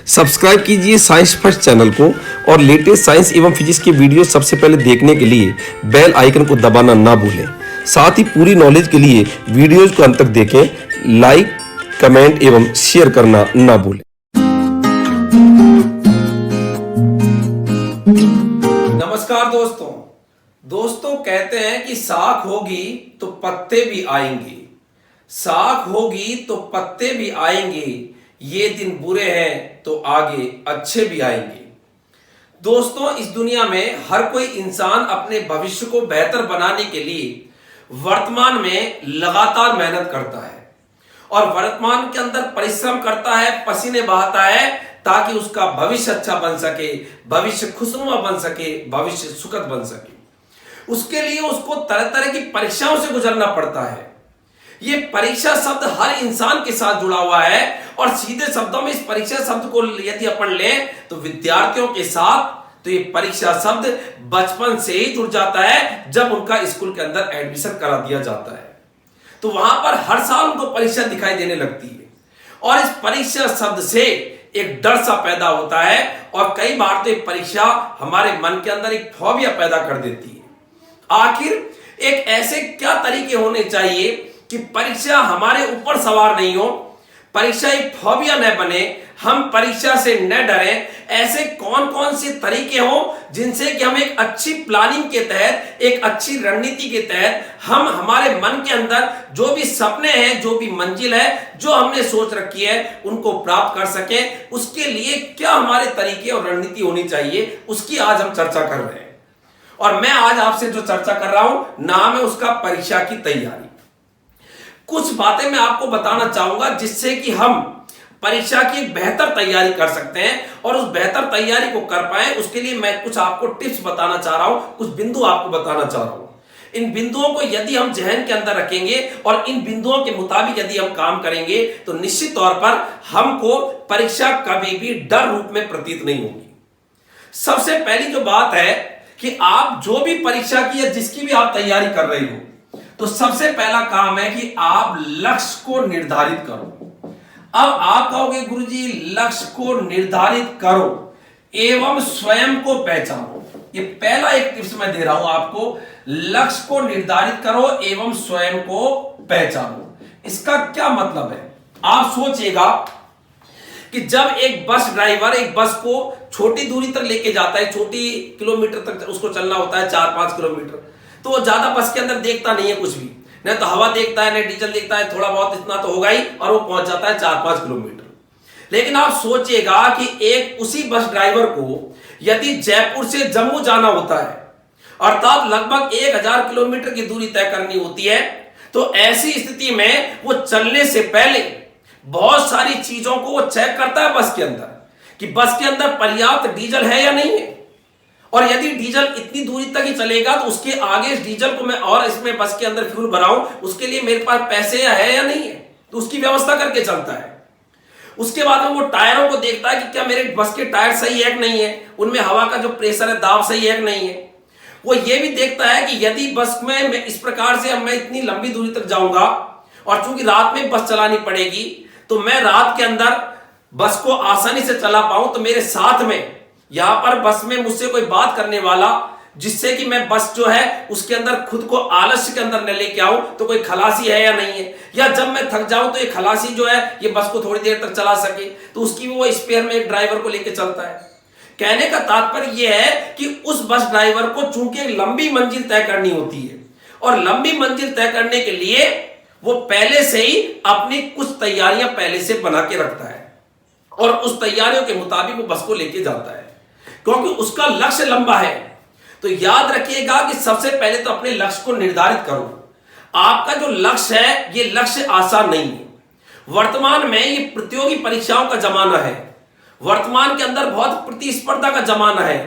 Subscribe कीजिए science first channel को और लेटेस्ट साइंस एवं फिजिक्स की वीडियो सबसे पहले देखने के लिए बेल आइकन को दबाना ना भूलें। साथ ही पूरी नॉलेज के लिए वीडियोज को अंत तक देखें, लाइक, कमेंट एवं शेयर करना ना भूलें। नमस्कार दोस्तों कहते हैं कि साख होगी तो पत्ते भी आएंगे, साख होगी तो पत्ते भी आएंगे, ये दिन बुरे हैं तो आगे अच्छे भी आएंगे। दोस्तों, इस दुनिया में हर कोई इंसान अपने भविष्य को बेहतर बनाने के लिए वर्तमान में लगातार मेहनत करता है और वर्तमान के अंदर परिश्रम करता है, पसीने बहाता है ताकि उसका भविष्य अच्छा बन सके, भविष्य खुशनुमा बन सके, भविष्य सुखद बन सके। उसके लिए उसको तरह तरह की परीक्षाओं से गुजरना पड़ता है। ये परीक्षा शब्द हर इंसान के साथ जुड़ा हुआ है और सीधे शब्दों में इस परीक्षा शब्द को यदि अपन लें तो विद्यार्थियों के साथ तो ये परीक्षा शब्द बचपन से ही जुड़ जाता है। जब उनका स्कूल के अंदर एडमिशन करा दिया जाता है तो वहां पर हर साल उनको परीक्षा दिखाई देने लगती है और इस परीक्षा शब्द से एक डर सा पैदा होता है और कई बार तो एक परीक्षा हमारे मन के अंदर एक फोबिया पैदा कर देती है। आखिर एक ऐसे क्या तरीके होने चाहिए कि परीक्षा हमारे ऊपर सवार नहीं हो, परीक्षा एक फोबिया न बने, हम परीक्षा से न डरें। ऐसे कौन कौन से तरीके हों जिनसे कि हम एक अच्छी प्लानिंग के तहत, एक अच्छी रणनीति के तहत हम हमारे मन के अंदर जो भी सपने हैं, जो भी मंजिल है, जो हमने सोच रखी है, उनको प्राप्त कर सकें। उसके लिए क्या हमारे तरीके और रणनीति होनी चाहिए, उसकी आज हम चर्चा कर रहे हैं। और मैं आज आपसे जो चर्चा कर रहा हूं, नाम है उसका परीक्षा की तैयारी। कुछ बातें मैं आपको बताना चाहूंगा जिससे कि हम परीक्षा की बेहतर तैयारी कर सकते हैं और उस बेहतर तैयारी को कर पाए। उसके लिए मैं कुछ आपको टिप्स बताना चाह रहा हूं, कुछ बिंदु आपको बताना चाह रहा हूं। इन बिंदुओं को यदि हम जहन के अंदर रखेंगे और इन बिंदुओं के मुताबिक यदि हम काम करेंगे तो निश्चित तौर पर हमको परीक्षा कभी भी डर रूप में प्रतीत नहीं होगी। सबसे पहली जो बात है कि आप जो भी परीक्षा की या जिसकी भी आप तैयारी कर रही हो तो सबसे पहला काम है कि आप लक्ष्य को निर्धारित करो। अब आप कहोगे गुरुजी लक्ष्य को निर्धारित करो एवं स्वयं को पहचानो। ये पहला एक टिप्स मैं दे रहा हूं आपको, लक्ष्य को निर्धारित करो एवं स्वयं को पहचानो। इसका क्या मतलब है? आप सोचिएगा कि जब एक बस ड्राइवर एक बस को छोटी दूरी तक लेके जाता है, छोटी किलोमीटर तक उसको चलना होता है, 4-5 किलोमीटर, तो वो ज्यादा बस के अंदर देखता नहीं है कुछ भी, न तो हवा देखता है, न डीजल देखता है, थोड़ा बहुत इतना तो होगा ही, और वो पहुंच जाता है 4-5 किलोमीटर। लेकिन आप सोचिएगा कि एक उसी बस ड्राइवर को यदि जयपुर से जम्मू जाना होता है, अर्थात लगभग 1000 किलोमीटर की दूरी तय करनी होती है, तो ऐसी स्थिति में वो चलने से पहले बहुत सारी चीजों को वो चेक करता है बस के अंदर कि बस के अंदर पर्याप्त डीजल है या नहीं है। और यदि डीजल इतनी दूरी तक ही चलेगा तो उसके आगे इस डीजल को मैं और इसमें बस के अंदर फ्यूल भराऊं, उसके लिए मेरे पास पैसे है या नहीं है, तो उसकी व्यवस्था करके चलता है। उसके बाद में वो टायरों को देखता है कि क्या मेरे बस के टायर सही है कि नहीं है, उनमें हवा का जो प्रेशर है, दाब सही है कि नहीं है। वो ये भी देखता है कि यदि बस में मैं इस प्रकार से मैं इतनी लंबी दूरी तक जाऊंगा और चूंकि रात में बस चलानी पड़ेगी तो मैं रात के अंदर बस को आसानी से चला पाऊं, तो मेरे साथ में यहां पर बस में मुझसे कोई बात करने वाला, जिससे कि मैं बस जो है उसके अंदर खुद को आलस्य के अंदर न लेके आऊं, तो कोई खलासी है या नहीं है, या जब मैं थक जाऊं तो ये खलासी जो है ये बस को थोड़ी देर तक चला सके, तो उसकी भी वो स्पेयर में एक ड्राइवर को लेके चलता है। कहने का तात्पर्य यह है कि उस बस ड्राइवर को चूंकि लंबी मंजिल तय करनी होती है और लंबी मंजिल तय करने के लिए वो पहले से ही अपनी कुछ तैयारियां पहले से बना के रखता है और उस तैयारियों के मुताबिक वो बस को लेके जाता है, क्योंकि उसका लक्ष्य लंबा है। तो याद रखिएगा कि सबसे पहले तो अपने लक्ष्य को निर्धारित करो। आपका जो लक्ष्य है ये लक्ष्य आसान नहीं है। वर्तमान में ये प्रतियोगी परीक्षाओं का जमाना है, वर्तमान के अंदर बहुत प्रतिस्पर्धा का जमाना है।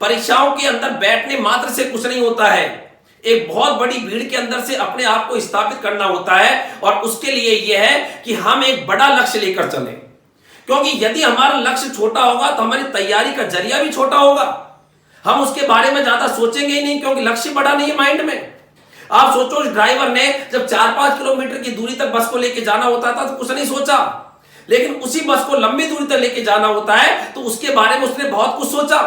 परीक्षाओं के अंदर बैठने मात्र से कुछ नहीं होता है, एक बहुत बड़ी भीड़ के अंदर से अपने आप को स्थापित करना होता है और उसके लिए यह है कि हम एक बड़ा लक्ष्य लेकर चलें, क्योंकि यदि हमारा लक्ष्य छोटा होगा तो हमारी तैयारी का जरिया भी छोटा होगा। हम उसके बारे में ज्यादा सोचेंगे ही नहीं क्योंकि लक्ष्य बड़ा नहीं है माइंड में। आप सोचो, उस ड्राइवर ने जब 4-5 किलोमीटर की दूरी तक बस को लेकर जाना होता था तो कुछ नहीं सोचा, लेकिन उसी बस को लंबी दूरी तक लेके जाना होता है तो उसके बारे में उसने बहुत कुछ सोचा।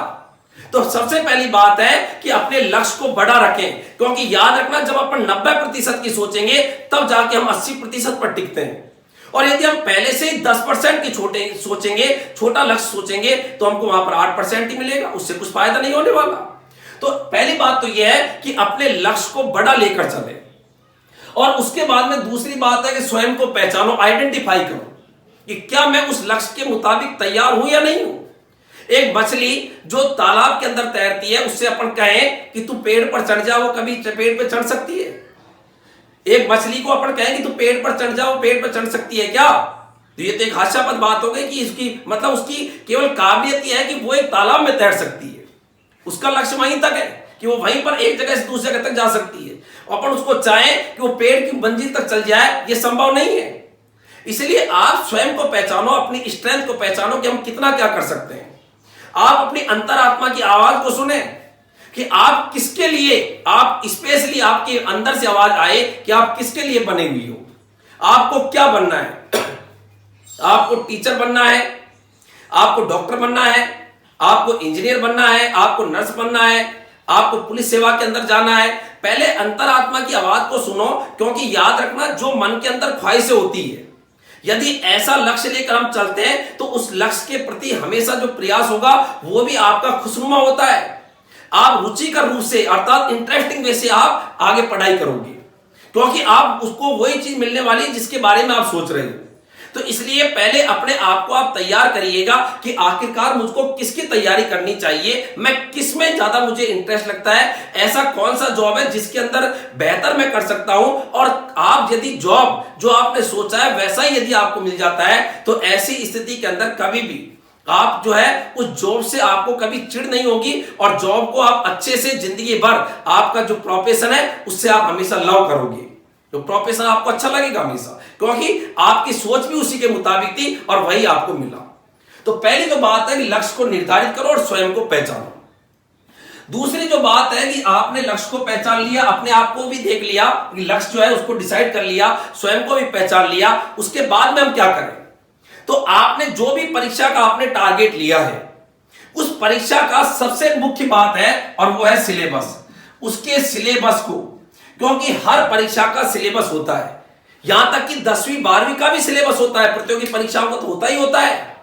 तो सबसे पहली बात है कि अपने लक्ष्य को बड़ा रखें, क्योंकि याद रखना जब अपन 90% की सोचेंगे तब जाके हम 80% पर टिकते हैं। और यदि हम पहले से ही 10% की छोटा लक्ष्य सोचेंगे तो हमको वहां पर 8% ही मिलेगा, उससे कुछ फायदा नहीं होने वाला। तो पहली बात तो यह है कि अपने लक्ष्य को बड़ा लेकर चले। और उसके बाद में दूसरी बात है कि स्वयं को पहचानो, आइडेंटिफाई करो कि क्या मैं उस लक्ष्य के मुताबिक तैयार हूं या नहीं हूं। एक मछली जो तालाब के अंदर तैरती है उससे अपन कहें कि तू पेड़ पर चढ़ जा, वो कभी पेड़ पर चढ़ सकती है? एक मछली को अपन कहें कि तू पेड़ पर चढ़ जाओ, पेड़ पर चढ़ सकती है क्या? तो ये तो एक हास्यास्पद बात हो गई कि इसकी मतलब उसकी केवल काबिलियत यह है कि वो एक तालाब में तैर सकती है, उसका लक्ष्य वहीं तक है कि वो वहीं पर एक जगह से दूसरी जगह तक जा सकती है। अपन उसको चाहें कि वो पेड़ की मंजिल तक चल जाए, ये संभव नहीं है। इसलिए आप स्वयं को पहचानो, अपनी स्ट्रेंथ को पहचानो कि हम कितना क्या कर सकते हैं। आप अपनी अंतरात्मा की आवाज को सुने कि आप किसके लिए, आप स्पेशली आपके अंदर से आवाज आए कि आप किसके लिए बने हुई हो, आपको क्या बनना है। आपको टीचर बनना है, आपको डॉक्टर बनना है, आपको इंजीनियर बनना है, आपको नर्स बनना है, आपको पुलिस सेवा के अंदर जाना है। पहले अंतरात्मा की आवाज को सुनो, क्योंकि याद रखना जो मन के अंदर ख्वाहिशें होती है, यदि ऐसा लक्ष्य लेकर हम चलते हैं तो उस लक्ष्य के प्रति हमेशा जो प्रयास होगा वो भी आपका खुशनुमा होता है। आप रुचिकर रूप से अर्थात इंटरेस्टिंग वे से आप आगे पढ़ाई करोगे, क्योंकि आप उसको वही चीज मिलने वाली है जिसके बारे में आप सोच रहे हो। तो इसलिए पहले अपने आप को आप तैयार करिएगा कि आखिरकार मुझको किसकी तैयारी करनी चाहिए, मैं किस में ज्यादा मुझे इंटरेस्ट लगता है, ऐसा कौन सा जॉब है जिसके अंदर बेहतर मैं कर सकता हूं। और आप यदि जॉब जो आपने सोचा है वैसा ही यदि आपको मिल जाता है तो ऐसी स्थिति के अंदर कभी भी आप जो है उस जॉब से आपको कभी चिढ़ नहीं होगी और जॉब को आप अच्छे से जिंदगी भर, आपका जो प्रोफेशन है उससे आप हमेशा लव करोगे, तो प्रोफेशन आपको अच्छा लगेगा हमेशा, क्योंकि आपकी सोच भी उसी के मुताबिक थी और वही आपको मिला। तो पहली जो बात है कि लक्ष्य को निर्धारित करो और स्वयं को पहचानो। दूसरी जो बात है कि आपने लक्ष्य को पहचान लिया, अपने आप को भी देख लिया कि लक्ष्य जो है उसको डिसाइड कर लिया, स्वयं को भी पहचान लिया, उसके बाद में हम क्या करें। तो आपने जो भी परीक्षा का आपने टारगेट लिया है उस परीक्षा का सबसे मुख्य बात है और वो है सिलेबस। उसके सिलेबस को, क्योंकि हर परीक्षा का सिलेबस होता है, यहां तक कि 10वीं 12वीं का भी सिलेबस होता है, प्रतियोगी परीक्षाओं का तो होता ही होता है,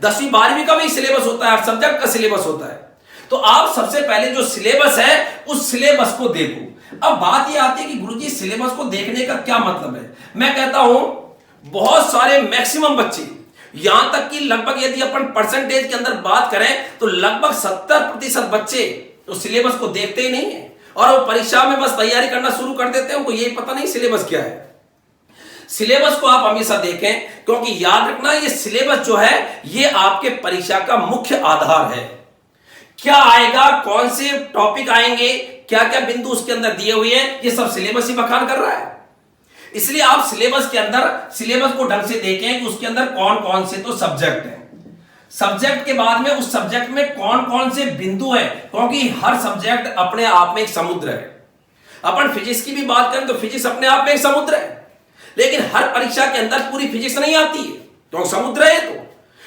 10वीं 12वीं का भी सिलेबस होता है, हर सब्जेक्ट का सिलेबस होता है। तो आप सबसे पहले जो सिलेबस है उस सिलेबस को देखो। अब बात यह आती है कि गुरुजी सिलेबस को देखने का क्या मतलब है। मैं कहता हूं बहुत सारे मैक्सिमम बच्चे, यहां तक कि लगभग यदि अपन परसेंटेज के अंदर बात करें तो लगभग 70% बच्चे तो सिलेबस को देखते ही नहीं है और वो परीक्षा में बस तैयारी करना शुरू कर देते हैं, उनको यही पता नहीं सिलेबस क्या है। सिलेबस को आप हमेशा देखें, क्योंकि याद रखना ये सिलेबस जो है ये आपके परीक्षा का मुख्य आधार है। क्या आएगा, कौन से टॉपिक आएंगे, क्या क्या बिंदु उसके अंदर दिए हुए हैं, ये सब सिलेबस ही बखान कर रहा है। इसलिए आप सिलेबस के अंदर सिलेबस को ढंग से देखें कि उसके अंदर कौन कौन से तो सब्जेक्ट हैं, सब्जेक्ट के बाद में उस सब्जेक्ट में कौन कौन से बिंदु हैं, क्योंकि हर सब्जेक्ट अपने आप में एक समुद्र है। अपन फिजिक्स की भी बात करें तो फिजिक्स अपने आप में एक समुद्र है, लेकिन हर परीक्षा के अंदर पूरी फिजिक्स नहीं आती है, तो समुद्र है। तो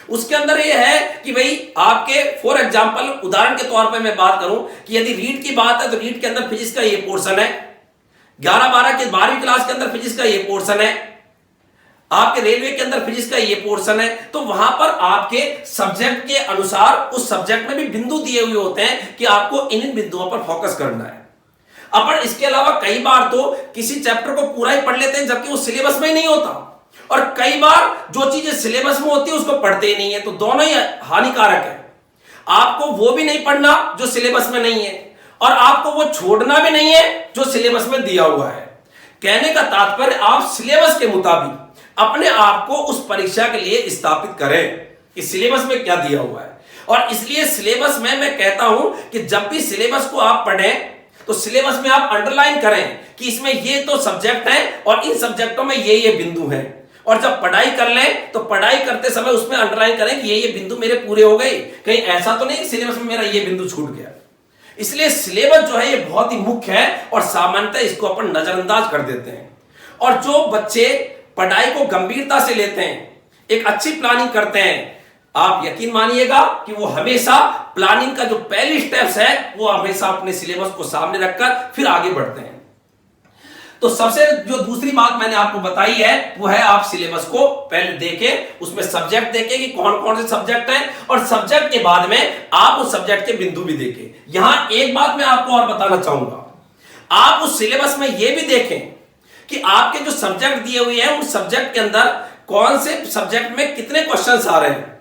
उसके अंदर ये है कि भाई आपके फॉर एग्जांपल उदाहरण के तौर पर मैं बात करूं कि यदि रीट की बात है तो रीट के अंदर फिजिक्स का ये पोर्शन है, 11-12 के 12वीं क्लास के अंदर फिजिक्स का ये पोर्शन है, आपके रेलवे के अंदर फिजिक्स का ये पोर्शन है। तो वहां पर आपके सब्जेक्ट के अनुसार उस सब्जेक्ट में भी बिंदु दिए हुए होते हैं कि आपको इन बिंदुओं पर फोकस करना है। अपन इसके अलावा कई बार तो किसी चैप्टर को पूरा ही पढ़ लेते हैं जबकि वो सिलेबस में ही नहीं होता, और कई बार जो चीजें सिलेबस में होती है उसको पढ़ते ही नहीं है, तो दोनों ही हानिकारक है। आपको वो भी नहीं पढ़ना जो सिलेबस में नहीं है और आपको वो छोड़ना भी नहीं है जो सिलेबस में दिया हुआ है। कहने का तात्पर्य आप सिलेबस के मुताबिक अपने आप को उस परीक्षा के लिए स्थापित करें कि सिलेबस में क्या दिया हुआ है। और इसलिए सिलेबस में मैं कहता हूं कि जब भी सिलेबस को आप पढ़ें तो सिलेबस में आप अंडरलाइन करें कि इसमें ये तो सब्जेक्ट हैं और इन सब्जेक्टों में ये बिंदु हैं, और जब पढ़ाई कर लें तो पढ़ाई करते समय उसमें अंडरलाइन करें कि ये बिंदु मेरे पूरे हो गए, कहीं ऐसा तो नहीं सिलेबस में मेरा ये बिंदु छूट गया। इसलिए सिलेबस जो है ये बहुत ही मुख्य है और सामान्यतः इसको अपन नजरअंदाज कर देते हैं। और जो बच्चे पढ़ाई को गंभीरता से लेते हैं एक अच्छी प्लानिंग करते हैं, आप यकीन मानिएगा कि वो हमेशा प्लानिंग का जो पहली स्टेप्स है वो हमेशा अपने सिलेबस को सामने रखकर फिर आगे बढ़ते हैं। तो सबसे जो दूसरी बात मैंने आपको बताई है वो है आप सिलेबस को पहले देखें, उसमें सब्जेक्ट देखें कि कौन कौन से सब्जेक्ट हैं, और सब्जेक्ट के बाद में आप उस सब्जेक्ट के बिंदु भी देखें। यहां एक बात मैं आपको और बताना चाहूंगा, आप उस सिलेबस में यह भी देखें कि आपके जो सब्जेक्ट दिए हुए हैं उन सब्जेक्ट के अंदर कौन से सब्जेक्ट में कितने क्वेश्चंस आ रहे हैं।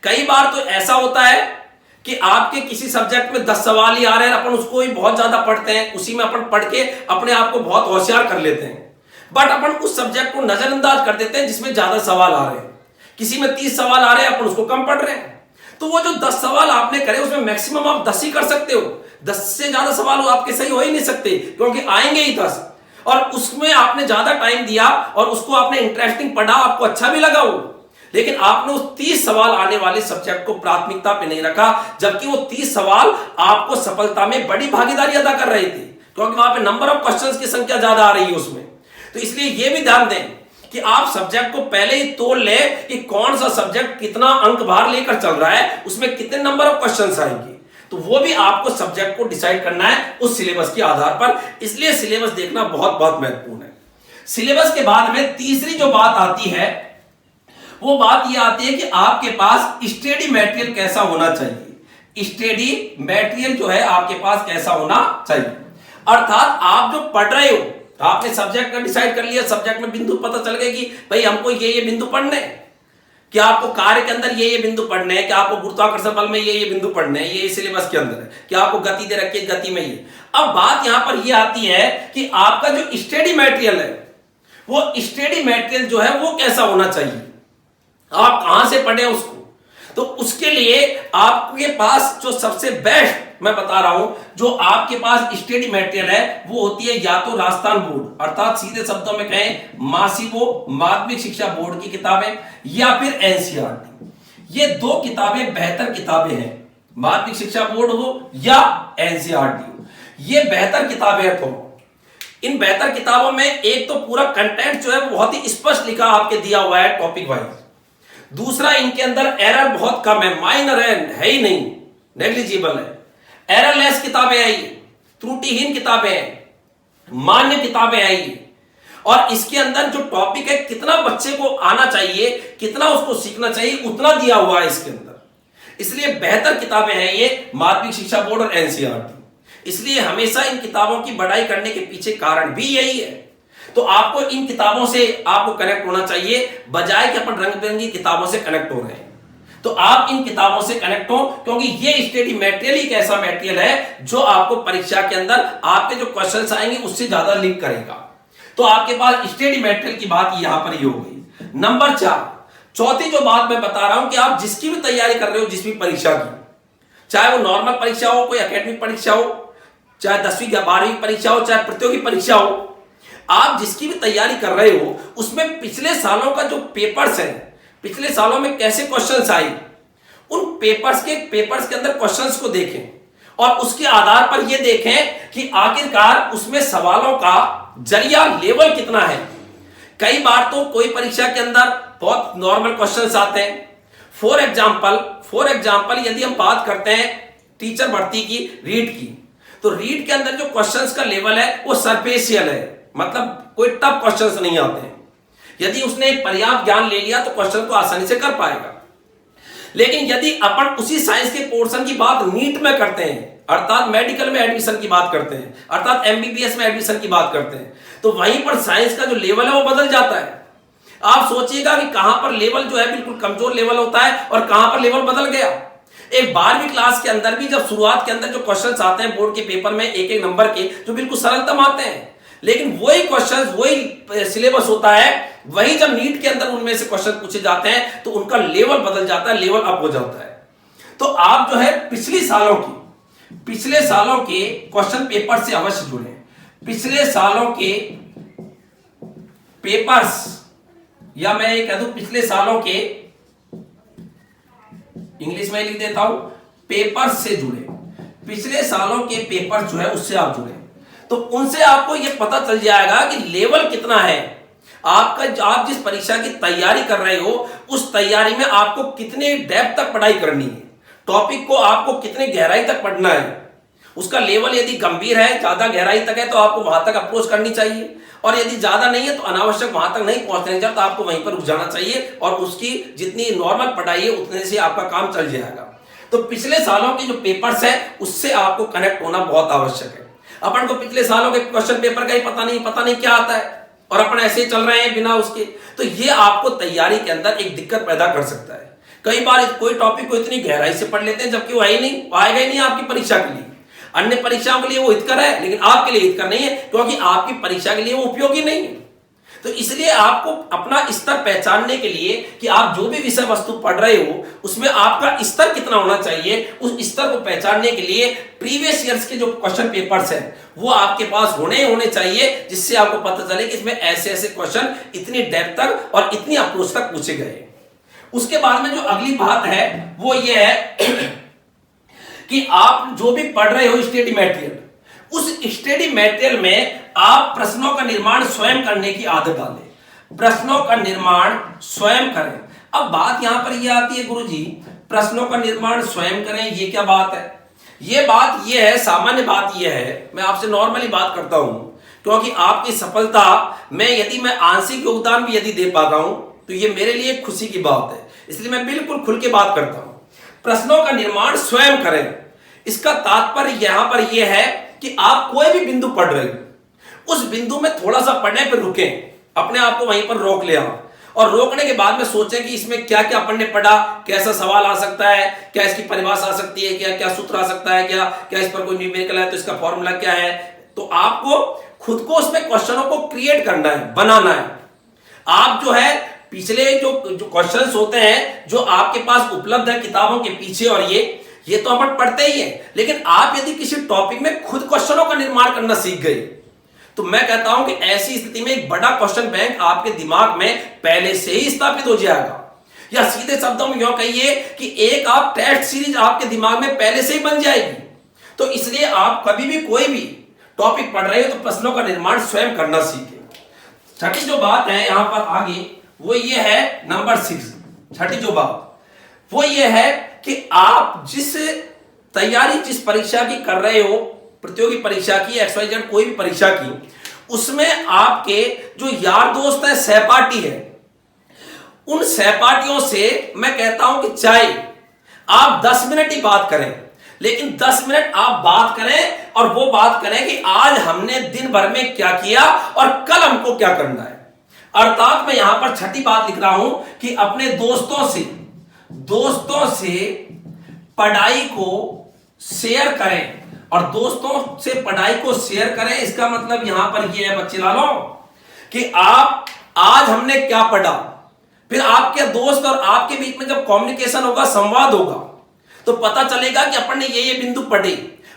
कई बार तो ऐसा होता है कि आपके किसी सब्जेक्ट में 10 सवाल ही आ रहे हैं, अपन उसको ही बहुत ज्यादा पढ़ते हैं, उसी में अपन पढ़ के अपने आप को बहुत होशियार कर लेते हैं, बट अपन उस सब्जेक्ट को नजरअंदाज कर देते हैं जिसमें ज्यादा सवाल आ रहे हैं। किसी में 30 सवाल आ रहे हैं, अपन उसको कम पढ़ रहे हैं। तो वो जो 10 सवाल आपने करे उसमें मैक्सिमम आप 10 ही कर सकते हो, 10 से ज्यादा सवाल आपके सही हो ही नहीं सकते, क्योंकि आएंगे ही 10, और उसमें आपने ज्यादा टाइम दिया और उसको आपने इंटरेस्टिंग पढ़ा, आपको अच्छा भी लगा वो, लेकिन आपने उस 30 सवाल आने वाले सब्जेक्ट को प्राथमिकता पे नहीं रखा, जबकि वो 30 सवाल आपको सफलता में बड़ी भागीदारी अदा कर रहे थे, क्योंकि वहां पे नंबर ऑफ क्वेश्चंस की संख्या ज्यादा आ रही है उसमें। तो इसलिए ये भी ध्यान दें कि आप सब्जेक्ट को पहले ही तोल ले कि कौन सा सब्जेक्ट कितना अंक भार लेकर चल रहा है, उसमें कितने नंबर ऑफ क्वेश्चंस आएंगे। तो वो भी आपको सब्जेक्ट को डिसाइड करना है उस सिलेबस के आधार पर, इसलिए सिलेबस देखना बहुत बहुत महत्वपूर्ण है। सिलेबस के बाद में तीसरी जो बात आती है वो बात ये आती है कि आपके पास स्टडी मटेरियल कैसा होना चाहिए। स्टडी मटेरियल जो है आपके पास कैसा होना चाहिए, अर्थात आप जो पढ़ रहे हो, आपने सब्जेक्ट का डिसाइड कर लिया, सब्जेक्ट में बिंदु पता चल गए कि भाई हमको ये बिंदु पढ़ने हैं, कि आपको कार्य के अंदर ये बिंदु पढ़ने हैं, कि आपको गुरुत्वाकर्षण बल में ये बिंदु पढ़ने हैं, ये सिलेबस के अंदर है, कि आपको गति दे रखी है, गति में ये। अब बात यहां पर ये आती है कि आपका जो स्टडी मटेरियल है वो स्टडी मटेरियल जो है वो कैसा होना चाहिए, आप कहां से पढ़े उसको। तो उसके लिए आपके पास जो सबसे बेस्ट मैं बता रहा हूं, जो आपके पास स्टडी मटेरियल है वो होती है या तो राजस्थान बोर्ड, अर्थात सीधे शब्दों में कहें मासिवो माध्यमिक शिक्षा बोर्ड की किताबें, या फिर एनसीईआरटी। ये दो किताबें बेहतर किताबें हैं, माध्यमिक शिक्षा बोर्ड हो या एनसीईआरटी हो, ये बेहतर किताबें हैं। तो इन बेहतर किताबों में एक तो पूरा कंटेंट जो है वो बहुत ही स्पष्ट लिखा आपके दिया हुआ है टॉपिक वाइज, दूसरा इनके अंदर एरर बहुत कम है, माइनर है ही नहीं, नेग्लिजिबल है, एररलेस किताबें हैं ये, त्रुटिहीन किताबें हैं, मान्य किताबें हैं ये। और इसके अंदर जो टॉपिक है कितना बच्चे को आना चाहिए, कितना उसको सीखना चाहिए, उतना दिया हुआ है इसके अंदर, इसलिए बेहतर किताबें हैं ये माध्यमिक शिक्षा बोर्ड और एनसीईआरटी। इसलिए हमेशा इन किताबों की बढ़ाई करने के पीछे कारण भी यही है। तो आपको इन किताबों से आपको कनेक्ट होना चाहिए, बजाय कि अपन रंग बिरंगी किताबों से कनेक्ट हो रहे हैं। तो आप इन किताबों से कनेक्ट हो, क्योंकि ये स्टडी मटेरियल ही एक ऐसा मटेरियल है जो आपको परीक्षा के अंदर आपके जो क्वेश्चंस आएंगे उससे ज्यादा लिंक करेगा। तो आपके पास स्टडी मटेरियल की बात यहां पर ये हो गई। नंबर 4, चौथी जो बात मैं बता रहा हूं कि आप जिसकी भी तैयारी कर रहे हो, जिस भी परीक्षा की, चाहे वो नॉर्मल परीक्षा हो, कोई एकेडमिक परीक्षा हो, चाहे 10वीं या 12वीं परीक्षा हो, चाहे प्रतियोगी परीक्षा हो, आप जिसकी भी तैयारी कर रहे हो उसमें पिछले सालों का जो पेपर्स है, पिछले सालों में कैसे क्वेश्चंस आए, उन पेपर्स के अंदर क्वेश्चंस को देखें और उसके आधार पर यह देखें कि आखिरकार उसमें सवालों का जरिया लेवल कितना है। कई बार तो कोई परीक्षा के अंदर बहुत नॉर्मल क्वेश्चंस आते हैं। फॉर एग्जाम्पल यदि हम बात करते हैं टीचर भर्ती की, रीट की, तो रीट के अंदर जो क्वेश्चंस का लेवल है वो सरफेशियल है, मतलब कोई टफ क्वेश्चंस नहीं आते हैं। यदि उसने पर्याप्त ज्ञान ले लिया तो क्वेश्चन को आसानी से कर पाएगा। लेकिन यदि अपन उसी साइंस के पोर्शन की बात नीट में करते हैं, अर्थात मेडिकल में एडमिशन की बात करते हैं, अर्थात एमबीबीएस में एडमिशन की बात करते हैं, तो वहीं पर साइंस का जो लेवल है वो बदल जाता है। आप सोचिएगा कि कहां पर लेवल जो है बिल्कुल कमजोर लेवल होता है और कहां पर लेवल बदल गया। एक 12वीं क्लास के अंदर भी जब शुरुआत के अंदर जो क्वेश्चंस आते हैं बोर्ड के पेपर में एक एक नंबर के, जो बिल्कुल सरलतम आते हैं, लेकिन वही क्वेश्चंस, वही सिलेबस होता है, वही जब नीट के अंदर उनमें से क्वेश्चन पूछे जाते हैं तो उनका लेवल बदल जाता है, लेवल अप हो जाता है। तो आप जो है पिछले सालों के क्वेश्चन पेपर से अवश्य जुड़े। पिछले सालों के पेपर्स, या मैं ये कह दूं पिछले सालों के, इंग्लिश में लिख देता हूं, पेपर्स से जुड़े। पिछले सालों के पेपर जो है उससे आप जुड़े, तो उनसे आपको यह पता चल जाएगा कि लेवल कितना है। आप जिस परीक्षा की तैयारी कर रहे हो उस तैयारी में आपको कितने डेप्थ तक पढ़ाई करनी है, टॉपिक को आपको कितने गहराई तक पढ़ना है, उसका लेवल यदि गंभीर है, ज्यादा गहराई तक है तो आपको वहां तक अप्रोच करनी चाहिए, और यदि ज्यादा नहीं है तो अनावश्यक वहां तक नहीं पहुंचने चाहिए, तो आपको वहीं पर रुक जाना चाहिए और उसकी जितनी नॉर्मल पढ़ाई है उतने से आपका काम चल जाएगा। तो पिछले सालों के जो पेपर्स है उससे आपको कनेक्ट होना बहुत आवश्यक है। अपन को पिछले सालों के क्वेश्चन पेपर का ही पता नहीं क्या आता है और अपन ऐसे ही चल रहे हैं बिना उसके, तो ये आपको तैयारी के अंदर एक दिक्कत पैदा कर सकता है। कई बार कोई टॉपिक को इतनी गहराई से पढ़ लेते हैं जबकि वो आएगा ही नहीं आपकी परीक्षा के लिए। अन्य परीक्षाओं के लिए वो हितकर है लेकिन आपके लिए हितकर नहीं है, क्योंकि आपकी परीक्षा के लिए वो उपयोगी नहीं है। तो इसलिए आपको अपना स्तर पहचानने के लिए कि आप जो भी विषय वस्तु पढ़ रहे हो उसमें आपका स्तर कितना होना चाहिए, उस स्तर को पहचानने के लिए प्रीवियस ईयर्स के जो क्वेश्चन पेपर्स हैं वो आपके पास होने चाहिए, जिससे आपको पता चले कि इसमें ऐसे ऐसे क्वेश्चन इतनी डेप्थ तक और इतनी अप्रोच तक पूछे गए। उसके बाद में जो अगली बात है वो ये है कि आप जो भी पढ़ रहे हो स्टडी मटेरियल, उस स्टडी मटेरियल में आप प्रश्नों का निर्माण स्वयं करने की आदत डालें। प्रश्नों का निर्माण स्वयं करें। अब बात यहां पर यह आती है गुरुजी, प्रश्नों का निर्माण स्वयं करें, ये क्या बात है? ये बात ये है, सामान्य बात ये है, मैं आपसे नॉर्मली बात करता हूं, क्योंकि आपकी सफलता में यदि मैं आंशिक योगदान भी यदि दे पाता हूं तो ये मेरे लिए खुशी की बात है, इसलिए मैं बिल्कुल खुल के बात करता हूं। प्रश्नों का निर्माण स्वयं करें, इसका तात्पर्य यहां पर यह है कि आप कोई भी बिंदु पढ़ रहे हो उस बिंदु में थोड़ा सा पढ़ने पर रुकें, अपने आप को वहीं पर रोक ले आओ और रोकने के बाद में सोचें कि इसमें क्या क्या अपन ने पढ़ा, कैसा सवाल आ सकता है, क्या इसकी परिभाषा आ सकती है, क्या क्या सूत्र आ सकता है, क्या इस पर कोई न्यूमेरिकल है तो इसका फॉर्मूला क्या है। तो आपको खुद को उसमें क्वेश्चनों को क्रिएट करना है, बनाना है। आप जो है पिछले जो क्वेश्चंस होते हैं जो आपके पास उपलब्ध है किताबों के पीछे, और ये तो अपन पढ़ते ही हैं, लेकिन आप यदि किसी टॉपिक में खुद क्वेश्चनों का निर्माण करना सीख गए तो मैं कहता हूं कि ऐसी स्थिति में एक बड़ा क्वेश्चन बैंक आपके दिमाग में पहले से ही स्थापित हो जाएगा, या सीधे शब्दों में यूं कहिए कि एक आप टेस्ट सीरीज आपके दिमाग में पहले से ही बन जाएगी। तो इसलिए आप कभी भी कोई भी टॉपिक पढ़ रहे हो तो प्रश्नों का निर्माण स्वयं करना सीखें। छठी जो बात है यहां पर आगे वो ये है नंबर 6, छठी जो बात वो ये है कि आप जिस तैयारी जिस परीक्षा की कर रहे हो, प्रतियोगी परीक्षा की, XYZ कोई भी परीक्षा की, उसमें आपके जो यार दोस्त है, सहपाठी है, उन सहपाठियों से मैं कहता हूं कि चाहे आप 10 मिनट ही बात करें, लेकिन 10 मिनट आप बात करें और वो बात करें कि आज हमने दिन भर में क्या किया और कल हमको क्या करना है। अर्थात मैं यहां पर छठी बात लिख रहा हूं कि अपने दोस्तों से पढ़ाई को शेयर करें, और दोस्तों से पढ़ाई को शेयर करें इसका मतलब यहां पर यह है बच्चे लालो कि आप आज हमने क्या पढ़ा, फिर आपके दोस्त और आपके बीच में जब कम्युनिकेशन होगा, संवाद होगा, तो पता चलेगा कि अपन ने ये बिंदु पढ़े।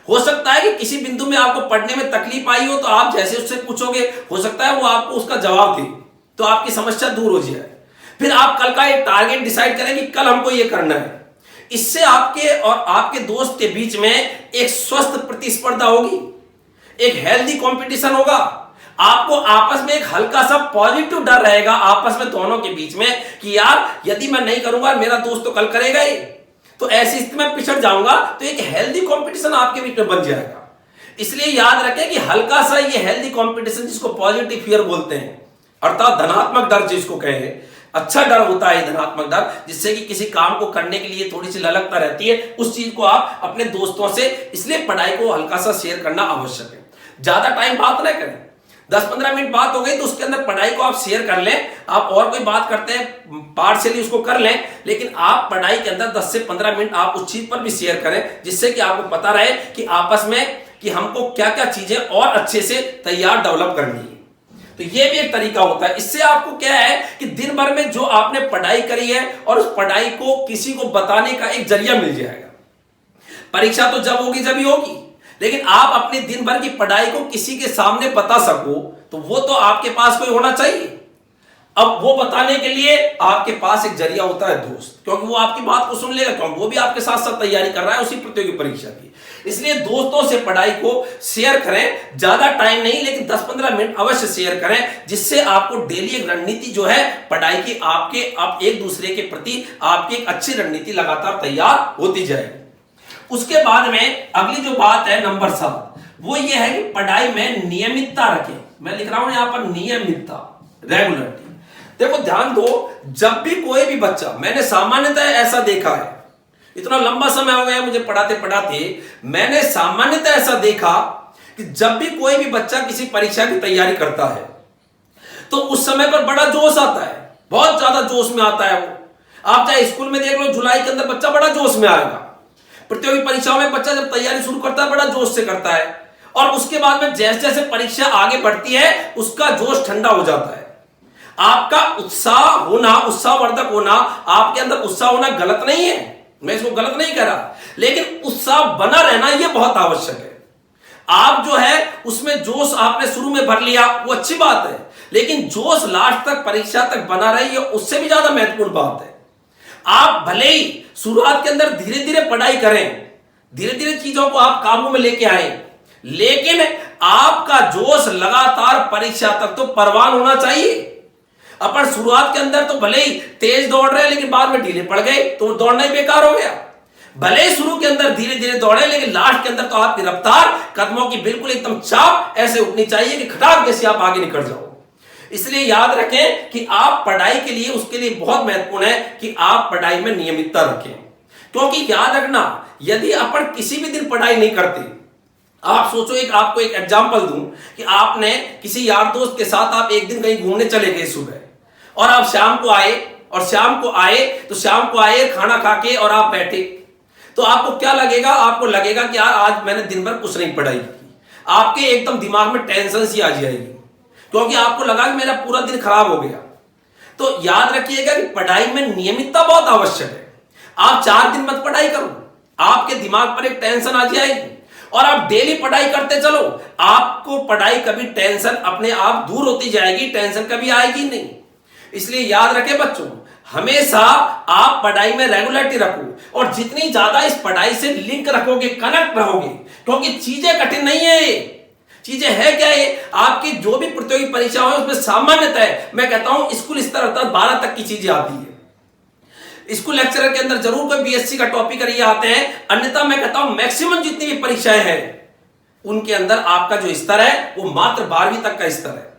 हो सकता है कि किसी बिंदु में आपको पढ़ने में तकलीफ आई हो तो आप जैसे उससे पूछोगे हो सकता है वो आपको उसका जवाब दे, तो आपकी समस्या दूर हो जाए। फिर आप कल का एक टारगेट डिसाइड करें कि कल हमको ये करना है। इससे आपके और आपके दोस्त के बीच में एक स्वस्थ प्रतिस्पर्धा होगी, एक हेल्दी कंपटीशन होगा। आपको आपस में एक हल्का सा पॉजिटिव डर रहेगा आपस में दोनों के बीच में कि यार यदि मैं नहीं करूंगा मेरा दोस्त तो कल करेगा ही, तो ऐसी स्थिति में पिछड़ जाऊंगा। तो एक हेल्दी कंपटीशन आपके बीच में बन जाएगा। इसलिए याद रखें कि हल्का सा ये हेल्दी कंपटीशन जिसको पॉजिटिव फियर बोलते हैं, अर्थात धनात्मक डर जिसको कहे, अच्छा डर होता है धनात्मक डर, जिससे कि किसी काम को करने के लिए थोड़ी सी ललकता रहती है, उस चीज को आप अपने दोस्तों से, इसलिए पढ़ाई को हल्का सा शेयर करना आवश्यक है। ज्यादा टाइम बात ना करें, 10-15 मिनट बात हो गई तो उसके अंदर पढ़ाई को आप शेयर कर लें। आप और कोई बात करते हैं पार्शियली उसको कर लें, लेकिन आप पढ़ाई के अंदर 10 से 15 मिनट आप उस चीज पर भी शेयर करें, जिससे कि आपको पता रहे कि आपस में कि हमको क्या क्या चीजें और अच्छे से तैयार डेवलप करनी है। तो ये भी एक तरीका होता है। इससे आपको क्या है कि दिन भर में जो आपने पढ़ाई करी है और उस पढ़ाई को किसी को बताने का एक जरिया मिल जाएगा। परीक्षा तो जब होगी जब ही होगी, लेकिन आप अपने दिन भर की पढ़ाई को किसी के सामने बता सको तो वो तो आपके पास कोई होना चाहिए। अब वो बताने के लिए आपके पास एक जरिया होता है दोस्त, क्योंकि वो आपकी बात को सुन लेगा, क्योंकि वो भी आपके साथ साथ तैयारी कर रहा है उसी प्रतियोगी परीक्षा की। इसलिए दोस्तों से पढ़ाई को शेयर करें, ज्यादा टाइम नहीं लेकिन 10-15 मिनट अवश्य शेयर करें, जिससे आपको डेली एक रणनीति जो है पढ़ाई की आप एक दूसरे के प्रति आपकी एक अच्छी रणनीति लगातार तैयार होती जाएगी। उसके बाद में अगली जो बात है नंबर 7, वो ये है कि पढ़ाई में नियमितता रखें। मैं लिख रहा हूं यहां पर नियमितता, रेगुलरिटी। देखो ध्यान दो, जब भी कोई भी बच्चा, मैंने सामान्यतः ऐसा देखा है, इतना लंबा समय हो गया मुझे पढ़ाते पढ़ाते, मैंने सामान्यतः ऐसा देखा कि जब भी कोई भी बच्चा किसी परीक्षा की तैयारी करता है तो उस समय पर बड़ा जोश आता है, बहुत ज्यादा जोश में आता है वो। आप चाहे स्कूल में देख लो, जुलाई के अंदर बच्चा बड़ा जोश में आएगा। प्रतियोगी परीक्षाओं में बच्चा जब तैयारी शुरू करता है बड़ा जोश से करता है, और उसके बाद में जैसे जैसे परीक्षा आगे बढ़ती है उसका जोश ठंडा हो जाता है। आपका उत्साह होना, उत्साहवर्धक होना, आपके अंदर उत्साह होना गलत नहीं है, मैं इसको गलत नहीं कह रहा, लेकिन उत्साह बना रहना यह बहुत आवश्यक है। आप जो है उसमें जोश आपने शुरू में भर लिया वो अच्छी बात है, लेकिन जोश लास्ट तक परीक्षा तक बना रही है उससे भी ज्यादा महत्वपूर्ण बात है। आप भले ही शुरुआत के अंदर धीरे धीरे पढ़ाई करें, धीरे धीरे चीजों को आप काबू में लेके आए, लेकिन आपका जोश लगातार परीक्षा तक तो परवान होना चाहिए। अपन शुरुआत के अंदर तो भले ही तेज दौड़ रहे हैं लेकिन बाद में ढीले पड़ गए तो दौड़ना ही बेकार हो गया। भले ही शुरू के अंदर धीरे धीरे दौड़े लेकिन लास्ट के अंदर तो आपकी रफ्तार, कदमों की बिल्कुल एकदम चाप ऐसे उठनी चाहिए कि खटाक जैसे आप आगे निकल जाओ। इसलिए याद रखें कि आप पढ़ाई के लिए, उसके लिए बहुत महत्वपूर्ण है कि आप पढ़ाई में नियमितता रखें। क्योंकि याद रखना, यदि अपन किसी भी दिन पढ़ाई नहीं करते, आप सोचो, आपको एक एग्जांपल दूं कि आपने किसी यार दोस्त के साथ आप एक दिन कहीं घूमने चले गए सुबह, और आप शाम को आए खाना खा के और आप बैठे, तो आपको क्या लगेगा? आपको लगेगा कि यार आज मैंने दिन भर कुछ नहीं पढ़ाई की। आपके एकदम दिमाग में टेंशन सी आ जाएगी, क्योंकि आपको लगा कि मेरा पूरा दिन खराब हो गया। तो याद रखिएगा कि पढ़ाई में नियमितता बहुत आवश्यक है। आप 4 दिन मत पढ़ाई करो, आपके दिमाग पर एक टेंशन आ जाएगी, और आप डेली पढ़ाई करते चलो, आपको पढ़ाई कभी टेंशन अपने आप दूर होती जाएगी, टेंशन कभी आएगी नहीं। इसलिए याद रखें बच्चों, हमेशा आप पढ़ाई में रेगुलरिटी रखो, और जितनी ज्यादा इस पढ़ाई से लिंक रखोगे, कनेक्ट रहोगे, क्योंकि चीजें कठिन नहीं है। चीजें है क्या है, आपकी जो भी प्रतियोगी परीक्षा है उसमें सामान्यतः मैं कहता हूं स्कूल स्तर अर्थात 12 तक की चीजें आती है। स्कूल लेक्चरर के अंदर जरूर कोई बीएससी का टॉपिक ये आते हैं, अन्यथा मैं कहता हूं मैक्सिमम जितनी भी परीक्षाएं हैं उनके अंदर आपका जो स्तर है वो मात्र 12वीं तक का स्तर है।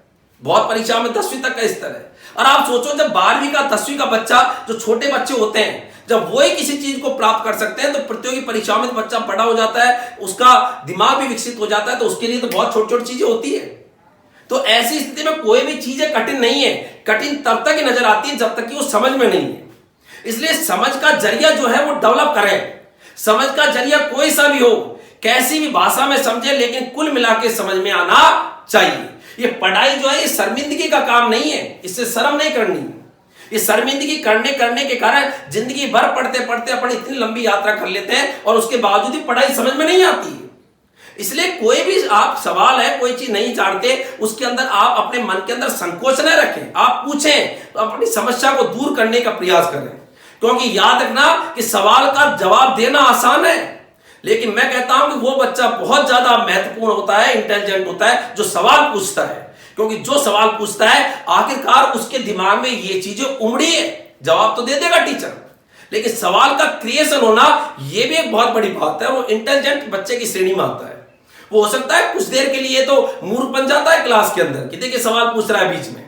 बहुत परीक्षाओं में 10वीं तक का स्तर है। और आप सोचो, जब 12वीं का 10वीं का बच्चा, जो छोटे बच्चे होते हैं, जब वो ही किसी चीज को प्राप्त कर सकते हैं, तो प्रतियोगी परीक्षाओं में तो बच्चा बड़ा हो जाता है, उसका दिमाग भी विकसित हो जाता है, तो उसके लिए तो बहुत छोटी छोटी चीजें होती है। तो ऐसी स्थिति में कोई भी चीजें कठिन नहीं है, कठिन तब तक ही नजर आती है जब तक कि वो समझ में नहीं है। इसलिए समझ का जरिया जो है वो डेवलप करें। समझ का जरिया कोई सा भी हो, कैसी भी भाषा में समझे, लेकिन कुल मिला के समझ में आना चाहिए। ये पढ़ाई जो है ये शर्मिंदगी का काम नहीं है, इससे शर्म नहीं करनी। ये शर्मिंदगी करने के कारण जिंदगी भर पढ़ते पढ़ते अपन इतनी लंबी यात्रा कर लेते हैं और उसके बावजूद ही पढ़ाई समझ में नहीं आती है। इसलिए कोई भी आप सवाल है, कोई चीज नहीं जानते, उसके अंदर आप अपने मन के अंदर संकोच न रखें, आप पूछें, तो अपनी समस्या को दूर करने का प्रयास करें। क्योंकि याद रखना कि सवाल का जवाब देना आसान है, लेकिन मैं कहता हूं कि वो बच्चा बहुत ज्यादा महत्वपूर्ण होता है, इंटेलिजेंट होता है, जो सवाल पूछता है। क्योंकि जो सवाल पूछता है आखिरकार उसके दिमाग में ये चीजें उमड़ी है। जवाब तो दे देगा टीचर, लेकिन सवाल का क्रिएशन होना ये भी एक बहुत बड़ी बात है। वो इंटेलिजेंट बच्चे की श्रेणी में आता है। वो हो सकता है कुछ देर के लिए तो मूर्ख बन जाता है क्लास के अंदर कि देखिए सवाल पूछ रहा है बीच में,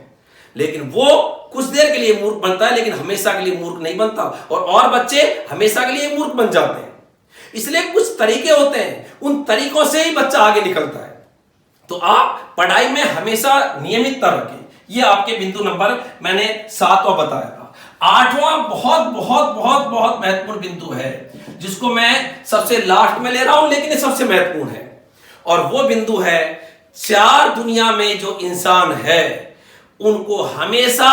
लेकिन वो कुछ देर के लिए मूर्ख बनता है, लेकिन हमेशा के लिए मूर्ख नहीं बनता। और बच्चे हमेशा के लिए मूर्ख बन जाते हैं। इसलिए कुछ तरीके होते हैं, उन तरीकों से ही बच्चा आगे निकलता है। तो आप पढ़ाई में हमेशा नियमितता रखें। ये आपके बिंदु नंबर मैंने 7वां बताया था। 8वां बहुत बहुत बहुत बहुत महत्वपूर्ण बिंदु है, जिसको मैं सबसे लास्ट में ले रहा हूं, लेकिन ये सबसे महत्वपूर्ण है। और वो बिंदु है, 4 दुनिया में जो इंसान है उनको हमेशा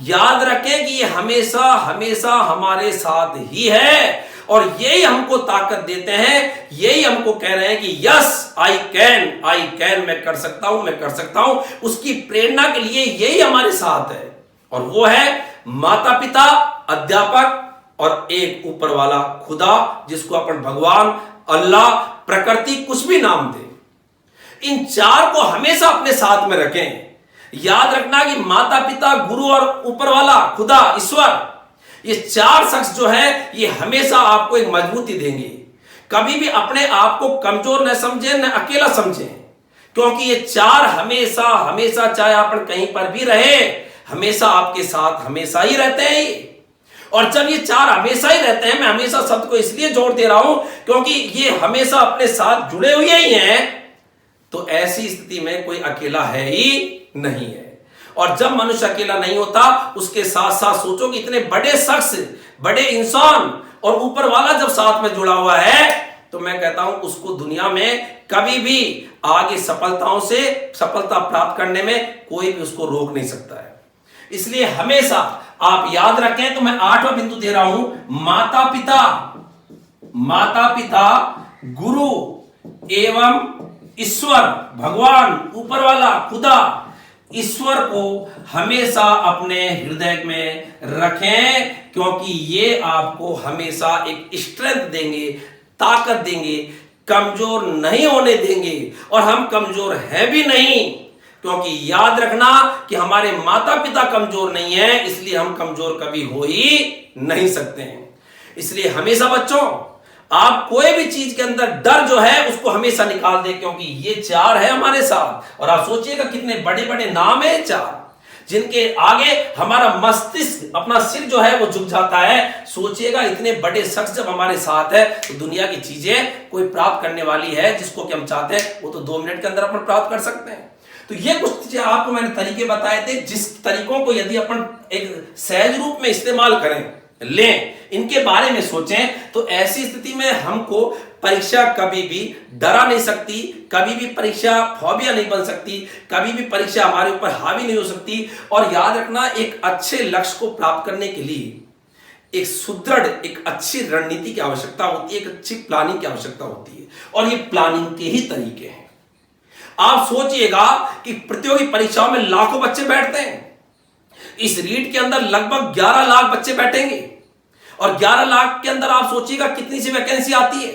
याद रखें कि ये हमेशा हमेशा हमारे साथ ही है, और यही हमको ताकत देते हैं, यही हमको कह रहे हैं कि यस आई कैन, मैं कर सकता हूं, मैं कर सकता हूं। उसकी प्रेरणा के लिए यही हमारे साथ है। और वो है माता पिता, अध्यापक और एक ऊपर वाला खुदा, जिसको अपन भगवान, अल्लाह, प्रकृति, कुछ भी नाम दे। इन चार को हमेशा अपने साथ में रखें। याद रखना कि माता पिता, गुरु और ऊपर वाला खुदा, ईश्वर, ये चार शख्स जो है ये हमेशा आपको एक मजबूती देंगे। कभी भी अपने आप को कमजोर न समझें, न अकेला समझें, क्योंकि ये चार हमेशा हमेशा, चाहे अपन कहीं पर भी रहे, हमेशा आपके साथ हमेशा ही रहते हैं ये। और जब ये चार हमेशा ही रहते हैं, मैं हमेशा शब्द को इसलिए जोड़ दे रहा हूं क्योंकि ये हमेशा अपने साथ जुड़े हुए ही हैं, तो ऐसी स्थिति में कोई अकेला है ही नहीं है। और जब मनुष्य अकेला नहीं होता, उसके साथ साथ सोचो कि इतने बड़े शख्स, बड़े इंसान और ऊपर वाला जब साथ में जुड़ा हुआ है, तो मैं कहता हूं उसको दुनिया में कभी भी आगे सफलता प्राप्त करने में कोई भी उसको रोक नहीं सकता है। इसलिए हमेशा आप याद रखें, तो मैं 8वां बिंदु दे रहा हूं, माता पिता, गुरु एवं ईश्वर, भगवान, ऊपर वाला, खुदा, ईश्वर को हमेशा अपने हृदय में रखें, क्योंकि ये आपको हमेशा एक स्ट्रेंथ देंगे, ताकत देंगे, कमजोर नहीं होने देंगे। और हम कमजोर हैं भी नहीं, क्योंकि याद रखना कि हमारे माता पिता कमजोर नहीं है, इसलिए हम कमजोर कभी हो ही नहीं सकते हैं। इसलिए हमेशा बच्चों, आप कोई भी चीज के अंदर डर जो है उसको हमेशा निकाल दें, क्योंकि ये चार है हमारे साथ। और आप सोचिएगा कितने बड़े बड़े नाम है चार, जिनके आगे हमारा मस्तिष्क, अपना सिर जो है वो झुक जाता है। सोचिएगा इतने बड़े शख्स जब हमारे साथ है, तो दुनिया की चीजें कोई प्राप्त करने वाली है जिसको कि हम चाहते हैं, वो तो 2 मिनट के अंदर अपन प्राप्त कर सकते हैं। तो ये कुछ चीजें आपको मैंने तरीके बताए थे, जिस तरीकों को यदि अपन एक सहज रूप में इस्तेमाल करें, लें, इनके बारे में सोचें, तो ऐसी स्थिति में हमको परीक्षा कभी भी डरा नहीं सकती, कभी भी परीक्षा फोबिया नहीं बन सकती, कभी भी परीक्षा हमारे ऊपर हावी नहीं हो सकती। और याद रखना, एक अच्छे लक्ष्य को प्राप्त करने के लिए एक सुदृढ़, एक अच्छी रणनीति की आवश्यकता होती है, एक अच्छी प्लानिंग की आवश्यकता होती है। और ये प्लानिंग के ही तरीके हैं। आप सोचिएगा कि प्रतियोगी परीक्षाओं में लाखों बच्चे बैठते हैं। इस रीट के अंदर लगभग 11 लाख बच्चे बैठेंगे, और 11 लाख के अंदर आप सोचिएगा कितनी सी वैकेंसी आती है।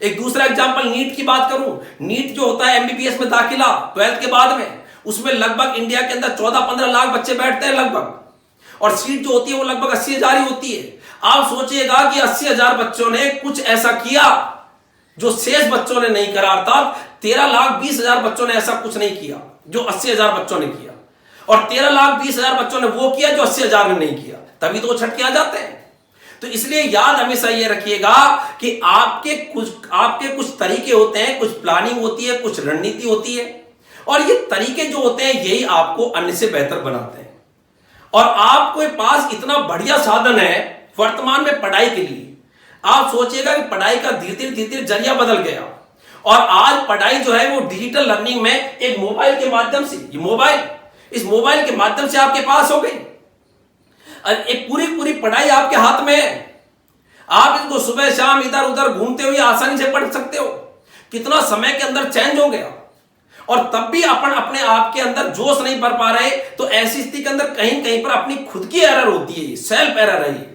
एक दूसरा एग्जांपल नीट की बात करूं, नीट जो होता है एमबीबीएस में दाखिला 12th के बाद में, उसमें लगभग इंडिया के अंदर 14-15 लाख बच्चे बैठते हैं लगभग, और सीट जो होती है वो लगभग 80,000 ही होती है। आप सोचिएगा कि 80,000 बच्चों ने कुछ ऐसा किया जो शेष बच्चों ने नहीं करा, अर्थात 13,20,000 बच्चों ने ऐसा कुछ नहीं किया जो 80,000 बच्चों ने किया, और 13,20,000 बच्चों ने वो किया जो 80,000 ने नहीं किया, तभी तो छटके आ जाते हैं। तो इसलिए याद हमेशा ये रखिएगा कि आपके कुछ तरीके होते हैं, कुछ प्लानिंग होती है, कुछ रणनीति होती है, और ये तरीके जो होते हैं यही आपको अन्य से बेहतर बनाते हैं। और आपके पास इतना बढ़िया साधन है वर्तमान में पढ़ाई के लिए। आप सोचिएगा कि पढ़ाई का धीरे धीरे जरिया बदल गया, और आज पढ़ाई जो है वो डिजिटल लर्निंग में एक मोबाइल के माध्यम से, इस मोबाइल के माध्यम से आपके पास हो गई। एक पूरी पढ़ाई आपके हाथ में है। आप इसको सुबह शाम इधर उधर घूमते हुए आसानी से पढ़ सकते हो। कितना समय के अंदर चेंज हो गया, और तब भी अपन अपने आप के अंदर जोश नहीं भर पा रहे। तो ऐसी स्थिति के अंदर कहीं पर अपनी खुद की एरर होती है, सेल्फ एरर है।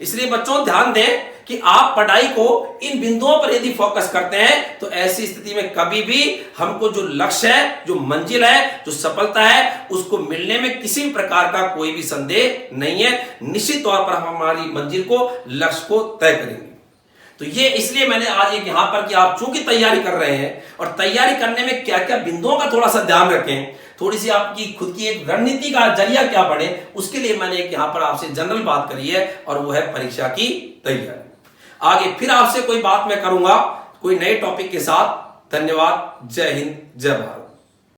इसलिए बच्चों ध्यान दें कि आप पढ़ाई को इन बिंदुओं पर यदि फोकस करते हैं, तो ऐसी स्थिति में कभी भी हमको जो लक्ष्य है, जो मंजिल है, जो सफलता है, उसको मिलने में किसी भी प्रकार का कोई भी संदेह नहीं है। निश्चित तौर पर हम हमारी मंजिल को, लक्ष्य को तय करेंगे। तो ये इसलिए मैंने आज एक यहां पर कि आप चूंकि तैयारी कर रहे हैं, और तैयारी करने में क्या क्या बिंदुओं का थोड़ा सा ध्यान रखें, थोड़ी सी आपकी खुद की एक रणनीति का जरिया क्या बने, उसके लिए मैंने एक यहां पर आपसे जनरल बात करी है, और वो है परीक्षा की तैयारी। आगे फिर आपसे कोई बात मैं करूंगा कोई नए टॉपिक के साथ। धन्यवाद। जय हिंद, जय भारत।